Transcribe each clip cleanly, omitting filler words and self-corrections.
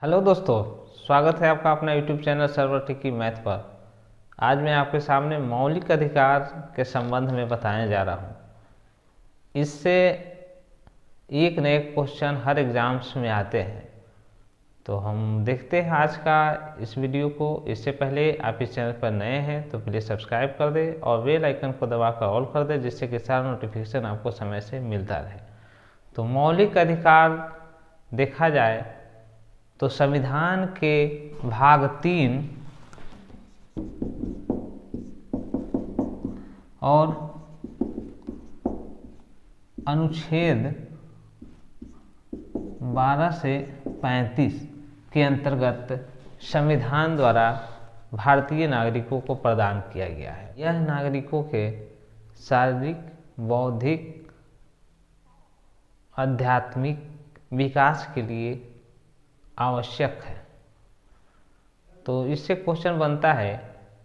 Hello दोस्तों, स्वागत है आपका अपना यूट्यूब चैनल सर्वर टिकी मैथ पर। आज मैं आपके सामने मौलिक अधिकार के संबंध में बताने जा रहा हूँ। इससे एक न एक क्वेश्चन हर एग्जाम्स में आते हैं, तो हम देखते हैं आज का इस वीडियो को। इससे पहले आप इस चैनल पर नए हैं तो प्लीज़ सब्सक्राइब कर दें और बेल आइकन को दबाकर ऑल कर दें, जिससे कि सारा नोटिफिकेशन आपको समय से मिलता रहे। तो मौलिक अधिकार देखा जाए तो संविधान के भाग 3 और अनुच्छेद 12 से 35 के अंतर्गत संविधान द्वारा भारतीय नागरिकों को प्रदान किया गया है। यह नागरिकों के शारीरिक, बौद्धिक, आध्यात्मिक विकास के लिए आवश्यक है। तो इससे क्वेश्चन बनता है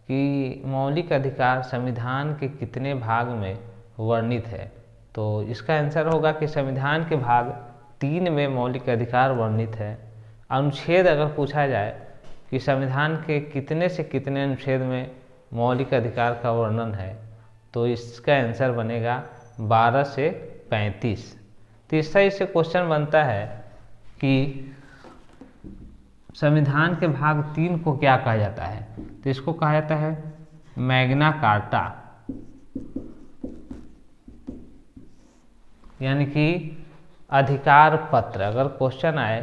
कि मौलिक अधिकार संविधान के कितने भाग में वर्णित है। तो इसका आंसर होगा कि संविधान के भाग 3 में मौलिक अधिकार वर्णित है। अनुच्छेद अगर पूछा जाए कि संविधान के कितने से कितने अनुच्छेद में मौलिक अधिकार का वर्णन है, तो इसका आंसर बनेगा 12 से 35। तीसरा इससे क्वेश्चन बनता है कि संविधान के भाग 3 को क्या कहा जाता है। तो इसको कहा जाता है मैग्ना कार्टा, यानी कि अधिकार पत्र। अगर क्वेश्चन आए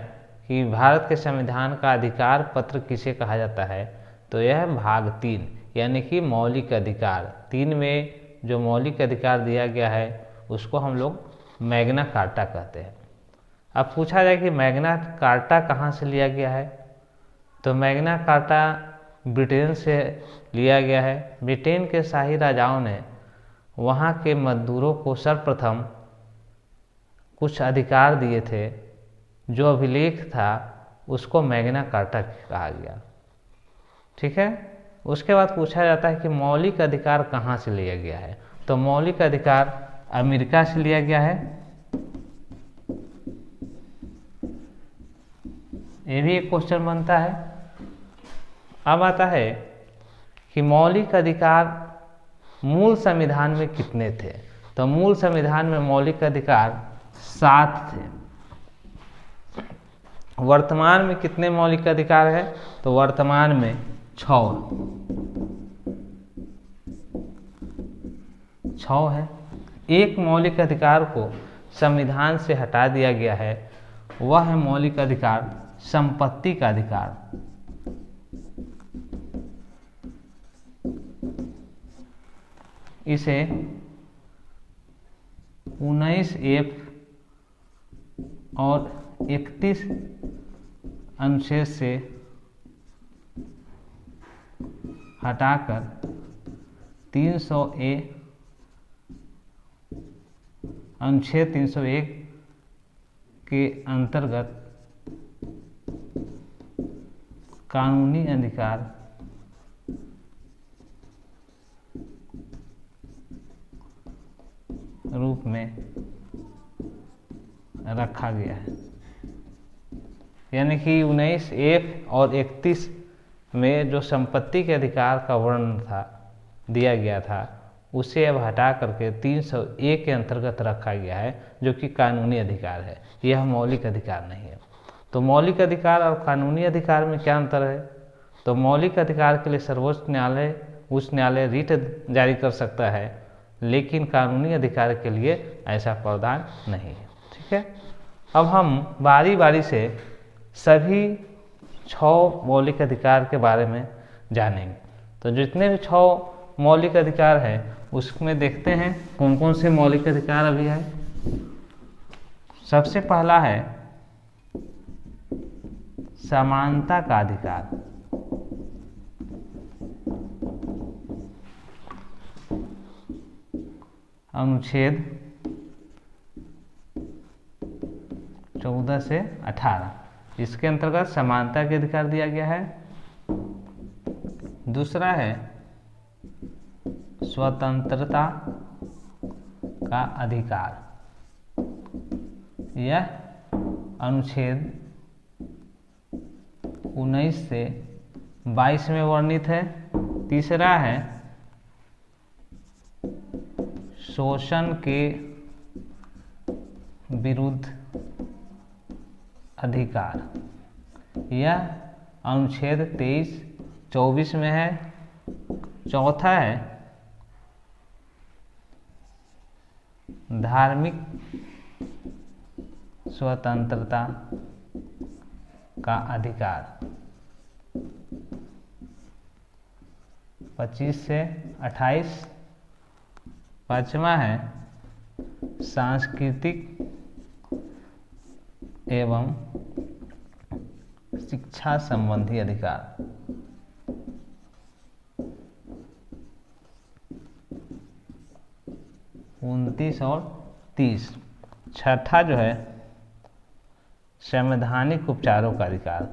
कि भारत के संविधान का अधिकार पत्र किसे कहा जाता है, तो यह भाग 3 यानी कि मौलिक अधिकार 3 में जो मौलिक अधिकार दिया गया है उसको हम लोग मैग्ना कार्टा कहते हैं। अब पूछा जाए कि मैग्ना कार्टा कहाँ से लिया गया है, तो मैग्ना कार्टा ब्रिटेन से लिया गया है। ब्रिटेन के शाही राजाओं ने वहाँ के मजदूरों को सर्वप्रथम कुछ अधिकार दिए थे। जो अभिलेख था उसको मैग्ना कार्टा कहा गया। ठीक है। उसके बाद पूछा जाता है कि मौलिक अधिकार कहाँ से लिया गया है, तो मौलिक अधिकार अमेरिका से लिया गया है। ये भी एक क्वेश्चन बनता है। अब आता है कि मौलिक अधिकार मूल संविधान में कितने थे, तो मूल संविधान में मौलिक अधिकार 7 थे। वर्तमान में कितने मौलिक अधिकार है, तो वर्तमान में 6 है। एक मौलिक अधिकार को संविधान से हटा दिया गया है, वह है मौलिक अधिकार संपत्ति का अधिकार। इसे 19F और 31 अनुच्छेद से हटाकर 300A अनुच्छेद 301 के अंतर्गत कानूनी अधिकार रूप में रखा गया है। यानी कि 19F और 31 में जो संपत्ति के अधिकार का वर्णन था दिया गया था, उसे अब हटा करके 301 के अंतर्गत रखा गया है, जो कि कानूनी अधिकार है। यह मौलिक अधिकार नहीं है। तो मौलिक अधिकार और कानूनी अधिकार में क्या अंतर है, तो मौलिक अधिकार के लिए सर्वोच्च न्यायालय उच्च न्यायालय रिट जारी कर सकता है, लेकिन कानूनी अधिकार के लिए ऐसा प्रावधान नहीं है। ठीक है। अब हम बारी बारी से सभी 6 मौलिक अधिकार के बारे में जानेंगे। तो जितने भी 6 मौलिक अधिकार हैं उसमें देखते हैं कौन कौन से मौलिक अधिकार अभी है। सबसे पहला है समानता का अधिकार। अनुच्छेद 14 से 18 इसके अंतर्गत समानता के अधिकार दिया गया है। दूसरा है स्वतंत्रता का अधिकार। यह अनुच्छेद 19 से 22 में वर्णित है। तीसरा है शोषण के विरुद्ध अधिकार, यह अनुच्छेद 23-24 में है। चौथा है धार्मिक स्वतंत्रता का अधिकार, 25 से 28। पांचवा है सांस्कृतिक एवं शिक्षा संबंधी अधिकार, 29 और 30। छठा जो है संवैधानिक उपचारों का अधिकार,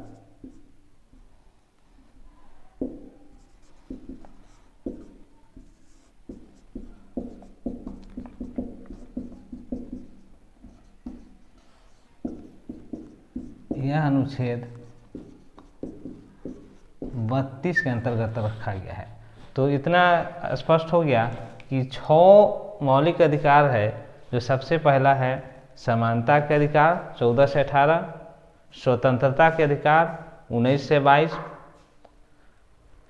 यह अनुच्छेद 32 के अंतर्गत रखा गया है। तो इतना स्पष्ट हो गया कि 6 मौलिक अधिकार है। जो सबसे पहला है समानता के अधिकार 14 से 18, स्वतंत्रता के अधिकार 19 से 22,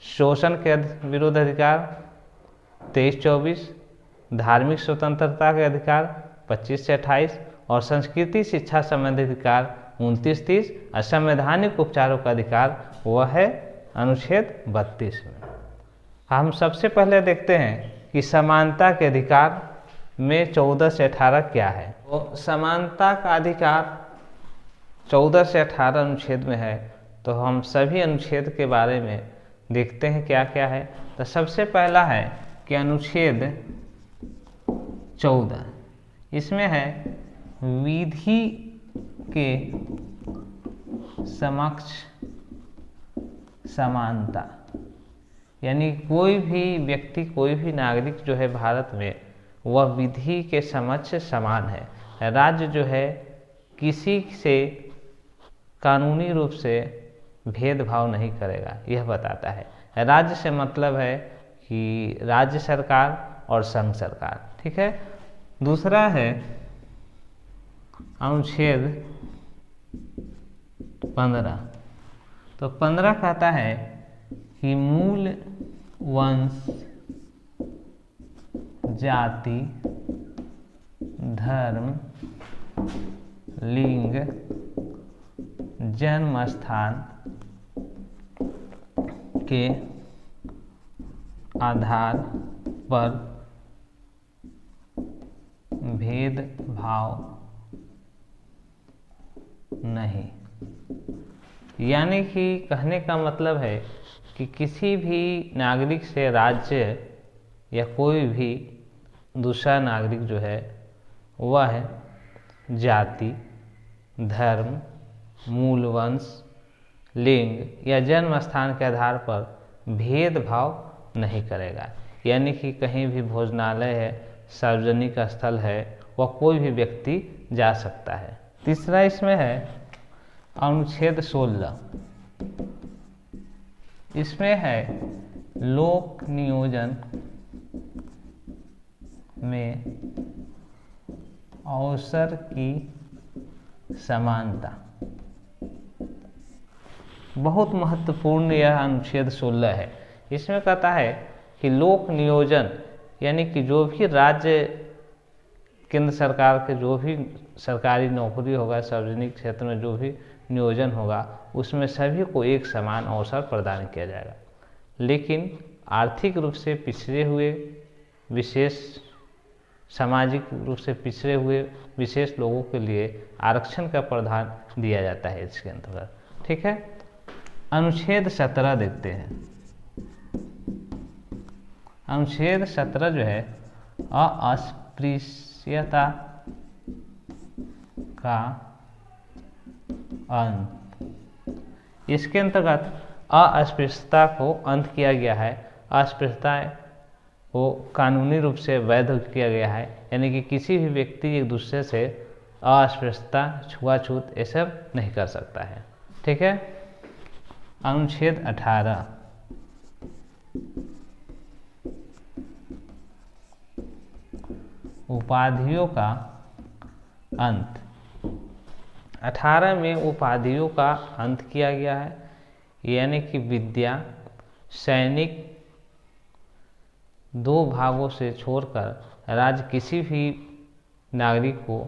शोषण के विरुद्ध अधिकार 23-24, धार्मिक स्वतंत्रता के अधिकार 25 से 28 और संस्कृति शिक्षा संबंधी अधिकार 29-30। असंवैधानिक उपचारों का अधिकार वह है अनुच्छेद 32 में। हम सबसे पहले देखते हैं कि समानता के अधिकार में 14 से 18 क्या है। तो समानता का अधिकार 14 से 18 अनुच्छेद में है। तो हम सभी अनुच्छेद के बारे में देखते हैं क्या क्या है। तो सबसे पहला है कि अनुच्छेद 14, इसमें है विधि के समक्ष समानता, यानी कोई भी व्यक्ति, कोई भी नागरिक जो है भारत में, वह विधि के समक्ष समान है। राज्य जो है किसी से कानूनी रूप से भेदभाव नहीं करेगा, यह बताता है। राज्य से मतलब है कि राज्य सरकार और संघ सरकार, ठीक है। दूसरा है अनुच्छेद 15। तो 15 कहता है कि मूल वंश, जाति, धर्म, लिंग, जन्म स्थान के आधार पर भेदभाव नहीं। यानी कि कहने का मतलब है कि किसी भी नागरिक से राज्य या कोई भी दूसरा नागरिक जो है वह जाति, धर्म, मूल वंश, लिंग या जन्म स्थान के आधार पर भेदभाव नहीं करेगा। यानी कि कहीं भी भोजनालय है, सार्वजनिक स्थल है, वह कोई भी व्यक्ति जा सकता है। तीसरा इसमें है अनुच्छेद 16। इसमें है लोक नियोजन में अवसर की समानता। बहुत महत्वपूर्ण यह अनुच्छेद 16 है। इसमें कहता है कि लोक नियोजन यानी कि जो भी राज्य केंद्र सरकार के जो भी सरकारी नौकरी होगा, सार्वजनिक क्षेत्र में जो भी नियोजन होगा, उसमें सभी को एक समान अवसर प्रदान किया जाएगा। लेकिन आर्थिक रूप से पिछड़े हुए, विशेष सामाजिक रूप से पिछड़े हुए विशेष लोगों के लिए आरक्षण का प्रावधान दिया जाता है इसके अंतर्गत, ठीक है। अनुच्छेद 17 देखते हैं। अनुच्छेद 17 जो है अस्पृश्यता का अंत। इसके अंतर्गत अस्पृश्यता को अंत किया गया है। अस्पृश्यता को कानूनी रूप से वैध किया गया है, यानी कि किसी भी व्यक्ति एक दूसरे से अस्पृश्यता, छुआछूत ये सब नहीं कर सकता है, ठीक है। अनुच्छेद 18 उपाधियों का अंत। 18 में उपाधियों का अंत किया गया है, यानी कि विद्या, सैनिक, दो भागों से छोड़कर राज्य किसी भी नागरिक को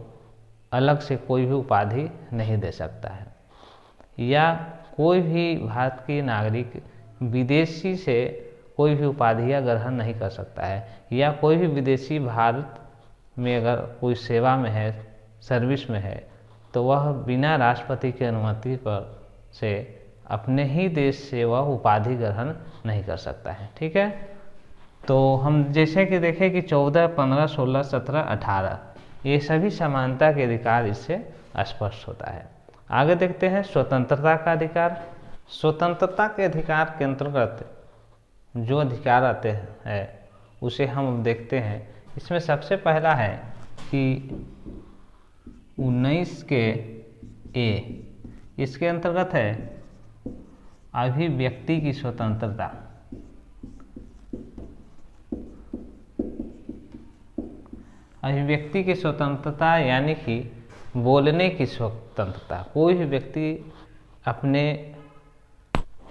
अलग से कोई भी उपाधि नहीं दे सकता है, या कोई भी भारत के नागरिक विदेशी से कोई भी उपाधियां ग्रहण नहीं कर सकता है, या कोई भी विदेशी भारत में अगर कोई सेवा में है, सर्विस में है, तो वह बिना राष्ट्रपति की अनुमति पर से अपने ही देश से वह उपाधि ग्रहण नहीं कर सकता है। ठीक है, तो हम जैसे कि देखें कि 14, 15, 16, 17, 18 ये सभी समानता के अधिकार इससे स्पष्ट होता है। आगे देखते हैं स्वतंत्रता का अधिकार। स्वतंत्रता के अधिकार के अंतर्गत जो अधिकार आते हैं उसे हम देखते हैं। इसमें सबसे पहला है कि 19 के ए, इसके अंतर्गत है अभिव्यक्ति की स्वतंत्रता। अभिव्यक्ति की स्वतंत्रता यानी कि बोलने की स्वतंत्रता। कोई भी व्यक्ति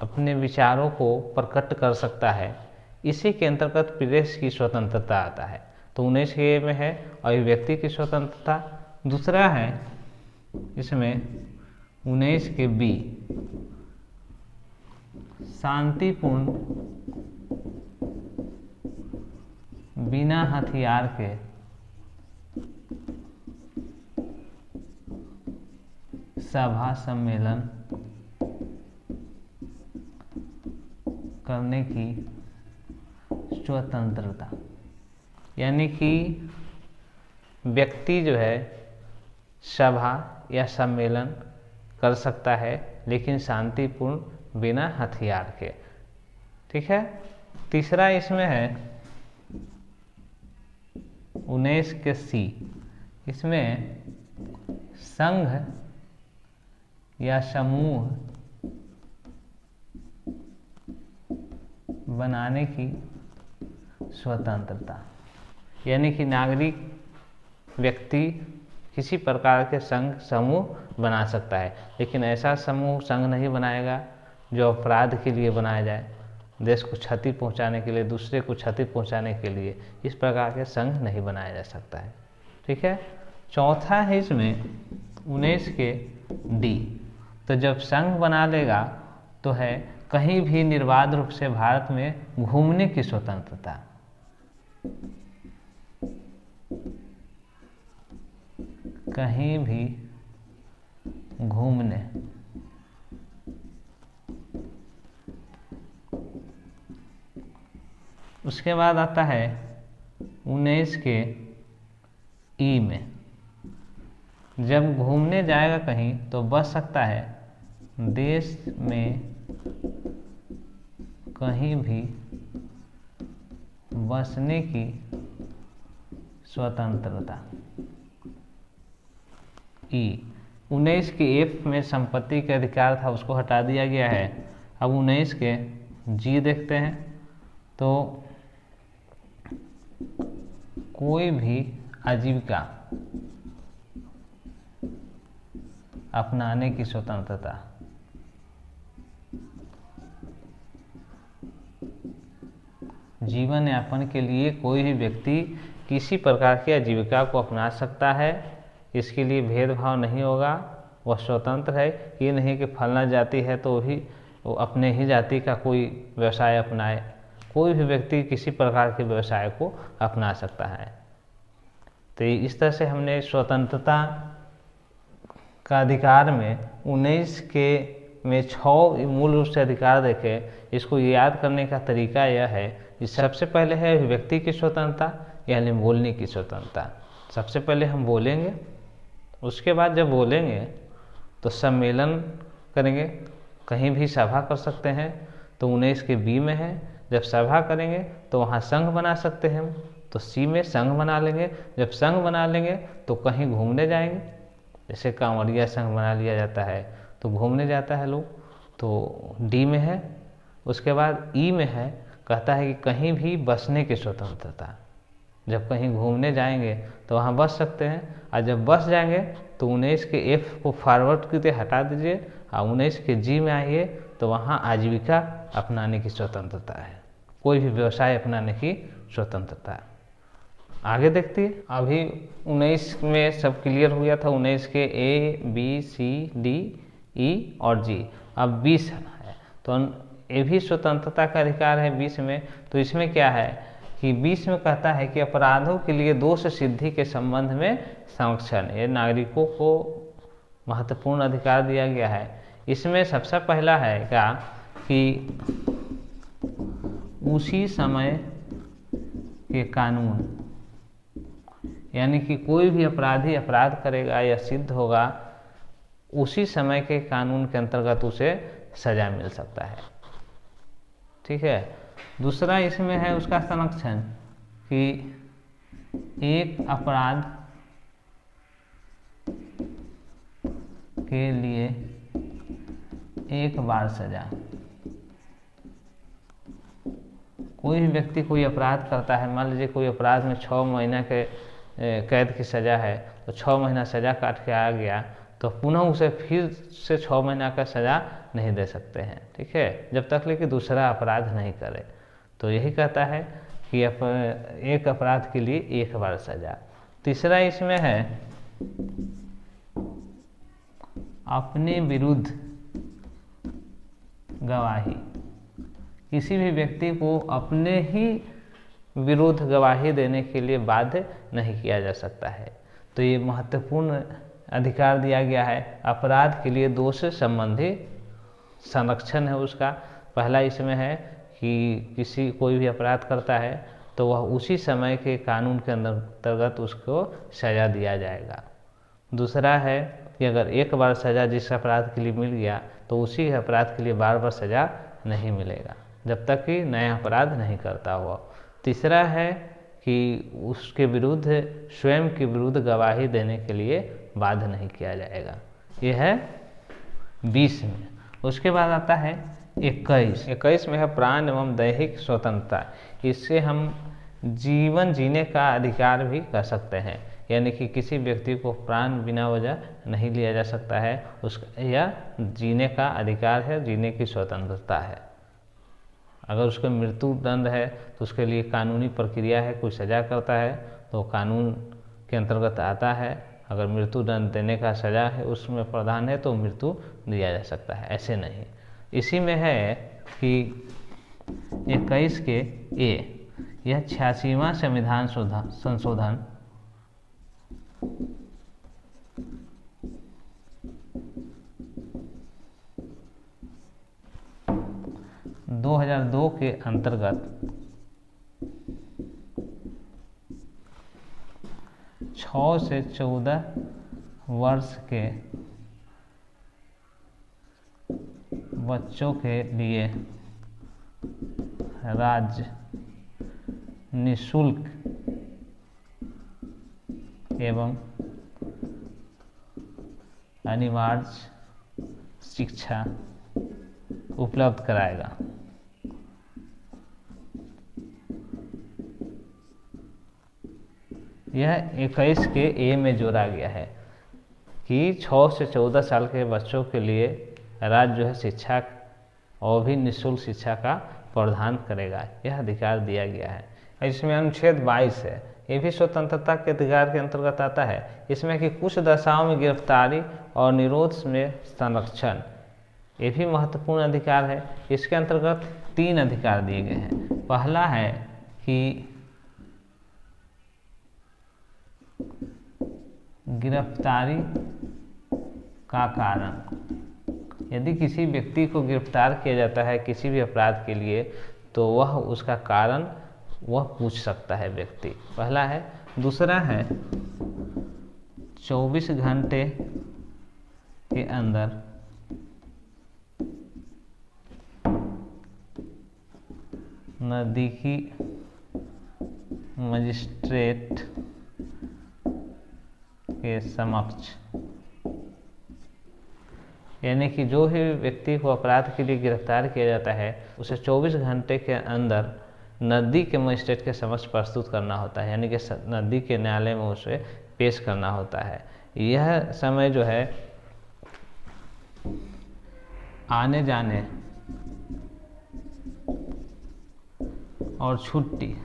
अपने विचारों को प्रकट कर सकता है, इसी के अंतर्गत प्रेस की स्वतंत्रता आता है। तो 19 के में है अभिव्यक्ति की स्वतंत्रता। दूसरा है इसमें 19 के बी, शांतिपूर्ण बिना हथियार के सभा सम्मेलन करने की स्वतंत्रता, यानी कि व्यक्ति जो है सभा या सम्मेलन कर सकता है, लेकिन शांतिपूर्ण बिना हथियार के। ठीक है। तीसरा इसमें है 19 के सी, इसमें संघ या समूह बनाने की स्वतंत्रता, यानी कि नागरिक व्यक्ति किसी प्रकार के संघ समूह बना सकता है, लेकिन ऐसा समूह संघ नहीं बनाएगा जो अपराध के लिए बनाया जाए, देश को क्षति पहुंचाने के लिए, दूसरे को क्षति पहुंचाने के लिए। इस प्रकार के संघ नहीं बनाया जा सकता है। ठीक है। चौथा है इसमें 19 के डी, तो जब संघ बना लेगा तो है कहीं भी निर्बाध रूप से भारत में घूमने की स्वतंत्रता। कहीं भी घूमने, उसके बाद आता है 19 के ई में, जब घूमने जाएगा कहीं तो बच सकता है देश में कहीं भी बसने की स्वतंत्रता। ई 19 के एफ में संपत्ति के अधिकार था, उसको हटा दिया गया है। अब 19 के जी देखते हैं, तो कोई भी आजीविका अपनाने की स्वतंत्रता। जीवन यापन के लिए कोई भी व्यक्ति किसी प्रकार की आजीविका को अपना सकता है, इसके लिए भेदभाव नहीं होगा, वह स्वतंत्र है। ये नहीं कि फलना जाति है तो भी वो अपने ही जाति का कोई व्यवसाय अपनाए, कोई भी व्यक्ति किसी प्रकार के व्यवसाय को अपना सकता है। तो इस तरह से हमने स्वतंत्रता का अधिकार में 19 के में 6 मूल रूप से अधिकार देखे। इसको याद करने का तरीका यह है कि सबसे पहले है अभिव्यक्ति की स्वतंत्रता, यानी बोलने की स्वतंत्रता। सबसे पहले हम बोलेंगे, उसके बाद जब बोलेंगे तो सम्मेलन करेंगे, कहीं भी सभा कर सकते हैं, तो 19 के बी में है। जब सभा करेंगे तो वहाँ संघ बना सकते हैं हम, तो सी में संघ बना लेंगे। जब संघ बना लेंगे तो कहीं घूमने जाएंगे, जैसे कांवड़िया संघ बना लिया जाता है तो घूमने जाता है लोग, तो डी में है। उसके बाद ई में है, कहता है कि कहीं भी बसने की स्वतंत्रता। जब कहीं घूमने जाएंगे तो वहाँ बस सकते हैं, और जब बस जाएंगे तो 19 के एफ को फॉरवर्ड की तरह हटा दीजिए और 19 के जी में आइए, तो वहाँ आजीविका अपनाने की स्वतंत्रता है, कोई भी व्यवसाय अपनाने की स्वतंत्रता है। आगे देखते हैं। अभी 19 में सब क्लियर हो गया था, 19 के A B C D E और जी। अब 20 है, तो ये भी स्वतंत्रता का अधिकार है 20 में। तो इसमें क्या है कि 20 में कहता है कि अपराधों के लिए दोष सिद्धि के संबंध में संरक्षण, ये नागरिकों को महत्वपूर्ण अधिकार दिया गया है। इसमें सबसे पहला है क्या कि उसी समय के कानून, यानी कि कोई भी अपराधी अपराध करेगा या सिद्ध होगा, उसी समय के कानून के अंतर्गत उसे सजा मिल सकता है। ठीक है। दूसरा इसमें है उसका संरक्षण कि एक अपराध के लिए एक बार सजा। कोई भी व्यक्ति कोई अपराध करता है, मान लीजिए कोई अपराध में 6 महीना के कैद की सज़ा है, तो 6 महीना सज़ा काट के आ गया, तो पुनः उसे फिर से 6 महीना का सज़ा नहीं दे सकते हैं। ठीक है, जब तक लेकिन दूसरा अपराध नहीं करे। तो यही कहता है कि एक अपराध के लिए एक बार सज़ा। तीसरा इसमें है अपने विरुद्ध गवाही। किसी भी व्यक्ति को अपने ही विरुद्ध गवाही देने के लिए बाध्य नहीं किया जा सकता है। तो ये महत्वपूर्ण अधिकार दिया गया है। अपराध के लिए दोष संबंधी संरक्षण है उसका। पहला इसमें है कि कोई भी अपराध करता है तो वह उसी समय के कानून के अंतर्गत उसको सज़ा दिया जाएगा। दूसरा है कि अगर एक बार सज़ा जिस अपराध के लिए मिल गया तो उसी अपराध के लिए बार बार सज़ा नहीं मिलेगा जब तक कि नया अपराध नहीं करता हुआ। तीसरा है कि उसके विरुद्ध स्वयं के विरुद्ध गवाही देने के लिए बाध्य नहीं किया जाएगा। यह है 20 में। उसके बाद आता है 21 में है प्राण एवं दैहिक स्वतंत्रता। इससे हम जीवन जीने का अधिकार भी कर सकते हैं, यानी कि किसी व्यक्ति को प्राण बिना वजह नहीं लिया जा सकता है, उसका यह जीने का अधिकार है, जीने की स्वतंत्रता है। अगर उसको मृत्यु दंड है तो उसके लिए कानूनी प्रक्रिया है, कोई सज़ा करता है तो कानून के अंतर्गत आता है। अगर मृत्यु दंड देने का सज़ा है उसमें प्रावधान है तो मृत्यु दिया जा सकता है, ऐसे नहीं। इसी में है कि 21 के ए, यह 86वां संविधान संशोधन 2002 के अंतर्गत 6 से 14 वर्ष के बच्चों के लिए राज्य निःशुल्क एवं अनिवार्य शिक्षा उपलब्ध कराएगा। यह 21 के ए में जोड़ा गया है कि 6 से 14 साल के बच्चों के लिए राज्य जो है शिक्षा और भी निःशुल्क शिक्षा का प्रावधान करेगा, यह अधिकार दिया गया है। इसमें अनुच्छेद 22 है, ये भी स्वतंत्रता के अधिकार के अंतर्गत आता है। इसमें कि कुछ दशाओं में गिरफ्तारी और निरोध में संरक्षण, ये भी महत्वपूर्ण अधिकार है। इसके अंतर्गत 3 अधिकार दिए गए हैं। पहला है कि गिरफ्तारी का कारण, यदि किसी व्यक्ति को गिरफ्तार किया जाता है किसी भी अपराध के लिए तो वह उसका कारण वह पूछ सकता है व्यक्ति, पहला है। दूसरा है 24 घंटे के अंदर नज़दीकी मजिस्ट्रेट के समक्ष यानी कि जो भी व्यक्ति को अपराध के लिए गिरफ्तार किया जाता है उसे 24 घंटे के अंदर नज़दीक के मजिस्ट्रेट के समक्ष प्रस्तुत करना होता है, यानी कि नज़दीक के न्यायालय में उसे पेश करना होता है। यह समय जो है आने जाने और छुट्टी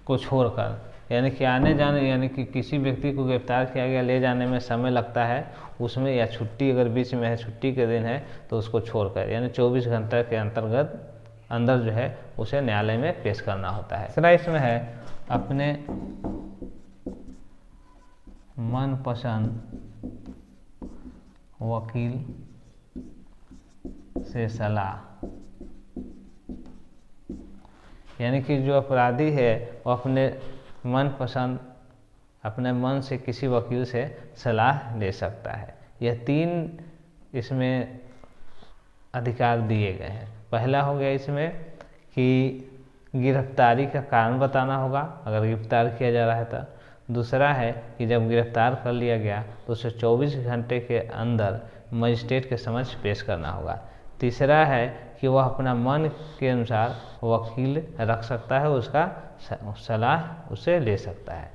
को छोड़कर, यानी कि आने जाने यानी कि किसी व्यक्ति को गिरफ्तार किया गया ले जाने में समय लगता है उसमें, या छुट्टी अगर बीच में है, छुट्टी के दिन है तो उसको छोड़कर, यानी 24 घंटे के अंदर जो है उसे न्यायालय में पेश करना होता है। तीसरा इसमें है अपने मनपसंद वकील से सलाह, यानी कि जो अपराधी है वो अपने मन से किसी वकील से सलाह ले सकता है। यह 3 इसमें अधिकार दिए गए हैं। पहला हो गया इसमें कि गिरफ्तारी का कारण बताना होगा अगर गिरफ्तार किया जा रहा है तो। दूसरा है कि जब गिरफ्तार कर लिया गया तो उसे 24 घंटे के अंदर मजिस्ट्रेट के समक्ष पेश करना होगा। तीसरा है कि वह अपना मन के अनुसार वकील रख सकता है, उसका सलाह उसे ले सकता है।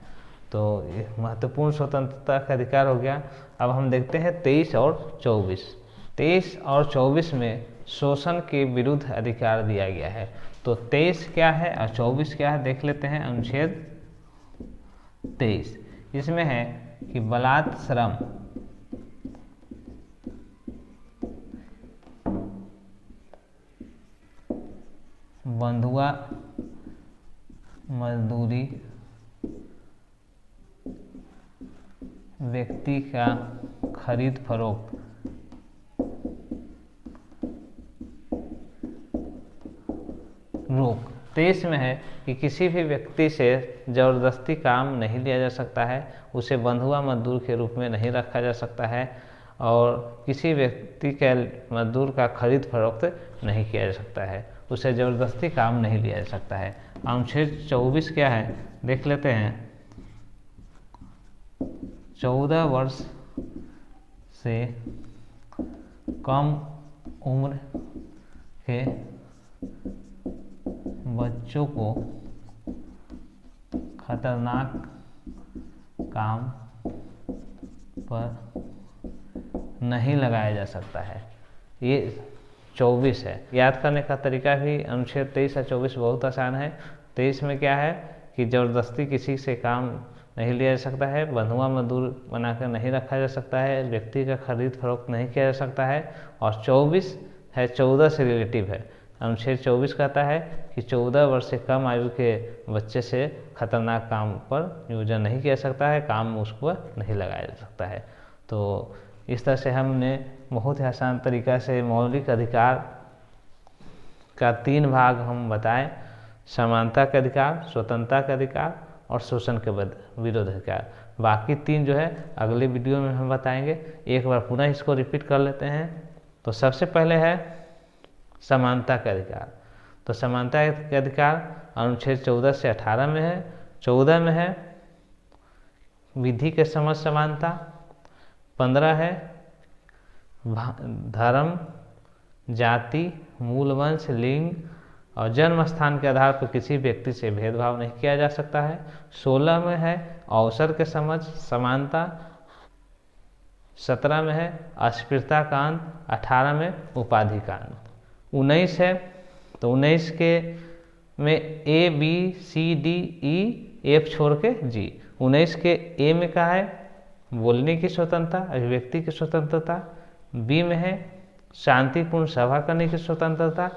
तो ये महत्वपूर्ण स्वतंत्रता का अधिकार हो गया। अब हम देखते हैं 23 और 24। 23 और 24 में शोषण के विरुद्ध अधिकार दिया गया है। तो 23 क्या है और 24 क्या है देख लेते हैं। अनुच्छेद 23 इसमें है कि बलात् श्रम, बंधुआ मजदूरी, व्यक्ति का खरीद फरोख्त, रोक। 23 में है कि किसी भी व्यक्ति से ज़बरदस्ती काम नहीं लिया जा सकता है, उसे बंधुआ मजदूर के रूप में नहीं रखा जा सकता है और किसी व्यक्ति के मजदूर का खरीद फरोख्त नहीं किया जा सकता है, उसे ज़बरदस्ती काम नहीं लिया जा सकता है। अनुच्छेद 24 क्या है देख लेते हैं। 14 वर्ष से कम उम्र के बच्चों को खतरनाक काम पर नहीं लगाया जा सकता है। ये 24 है। याद करने का तरीका भी अनुच्छेद 23 और 24 बहुत आसान है। 23 में क्या है कि ज़बरदस्ती किसी से काम नहीं लिया जा सकता है, बंधुआ मजदूर बनाकर नहीं रखा जा सकता है, व्यक्ति का खरीद फरोख्त नहीं किया जा सकता है। और 24 है 14 से रिलेटिव है। अनुच्छेद 24 कहता है कि 14 वर्ष से कम आयु के बच्चे से खतरनाक काम पर नियोजन नहीं किया जा सकता है, काम उसको नहीं लगाया जा सकता है। तो इस तरह से हमने बहुत ही आसान तरीका से मौलिक अधिकार का 3 भाग हम बताएं। समानता का अधिकार, स्वतंत्रता का अधिकार और शोषण के विरोध अधिकार। बाकी 3 जो है अगले वीडियो में हम बताएंगे। एक बार पुनः इसको रिपीट कर लेते हैं। तो सबसे पहले है समानता का अधिकार। तो समानता का अधिकार अनुच्छेद 14 से 18 में है। 14 में है विधि के समक्ष समानता। 15 है धर्म, जाति, मूल वंश, लिंग और जन्म स्थान के आधार पर किसी व्यक्ति से भेदभाव नहीं किया जा सकता है। 16 में है अवसर के समक्ष समानता। 17 में है अस्पृश्यता कांड। 18 में उपाधि कांड। 19 है तो 19 के में ABCDEF छोड़ के G। 19 के A में क्या है बोलने की स्वतंत्रता, अभिव्यक्ति की स्वतंत्रता। B में है शांतिपूर्ण सभा करने की स्वतंत्रता।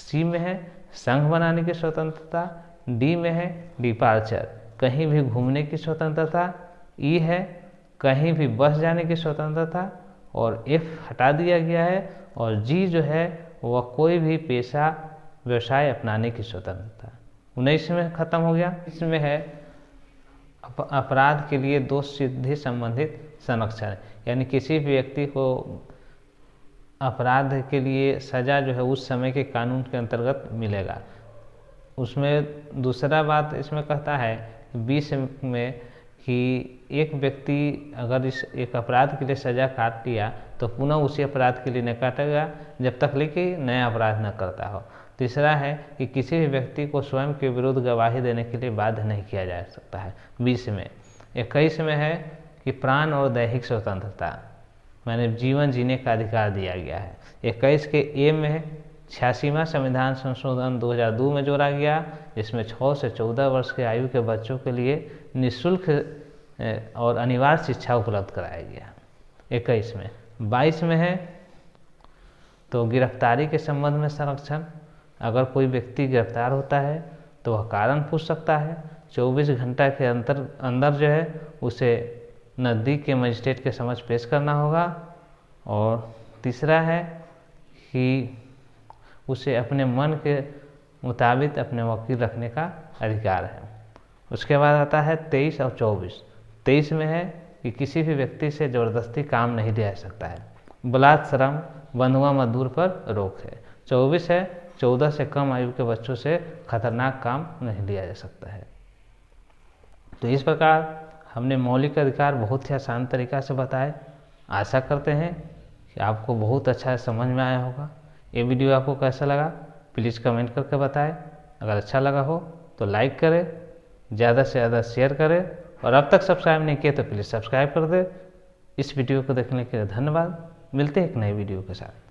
C में है संघ बनाने की स्वतंत्रता। D में है डिपार्चर, कहीं भी घूमने की स्वतंत्रता। E है कहीं भी बस जाने की स्वतंत्रता और F हटा दिया गया है। और G जो है वह कोई भी पेशा व्यवसाय अपनाने की स्वतंत्रता। 19 में खत्म हो गया। इसमें है अपराध के लिए दोष सिद्धि संबंधित संरक्षण, यानी किसी भी व्यक्ति को अपराध के लिए सजा जो है उस समय के कानून के अंतर्गत मिलेगा। उसमें दूसरा बात इसमें कहता है 20 में कि एक व्यक्ति अगर इस एक अपराध के लिए सज़ा काट लिया तो पुनः उसी अपराध के लिए न काटेगा जब तक कि नया अपराध न करता हो। तीसरा है कि किसी भी व्यक्ति को स्वयं के विरुद्ध गवाही देने के लिए बाध्य नहीं किया जा सकता है। 20 में। 21 में है कि प्राण और दैहिक स्वतंत्रता मैंने जीवन जीने का अधिकार दिया गया है। 21 के ए में 86वां संविधान संशोधन 2002 में जोड़ा गया, जिसमें 6 से 14 वर्ष के आयु के बच्चों के लिए निःशुल्क और अनिवार्य शिक्षा उपलब्ध कराया गया 21 में। 22 में है तो गिरफ्तारी के संबंध में संरक्षण, अगर कोई व्यक्ति गिरफ्तार होता है तो वह कारण पूछ सकता है। 24 घंटा के अंदर जो है उसे नज़दीक के मजिस्ट्रेट के समक्ष पेश करना होगा। और तीसरा है कि उसे अपने मन के मुताबिक अपने वकील रखने का अधिकार है। उसके बाद आता है 23 और 24। 23 में है कि किसी भी व्यक्ति से ज़बरदस्ती काम नहीं लिया जा सकता है। बलात्कार, श्रम, बंधुआ मजदूर पर रोक है। 24 है 14 से कम आयु के बच्चों से खतरनाक काम नहीं लिया जा सकता है। तो इस प्रकार हमने मौलिक अधिकार बहुत ही आसान तरीक़ा से बताए। आशा करते हैं कि आपको बहुत अच्छा समझ में आया होगा। ये वीडियो आपको कैसा लगा प्लीज़ कमेंट करके बताएं। अगर अच्छा लगा हो तो लाइक करें, ज़्यादा से ज़्यादा शेयर करें और अब तक सब्सक्राइब नहीं किए तो प्लीज़ सब्सक्राइब कर दें। इस वीडियो को देखने के लिए धन्यवाद। मिलते हैं एक नई वीडियो के साथ।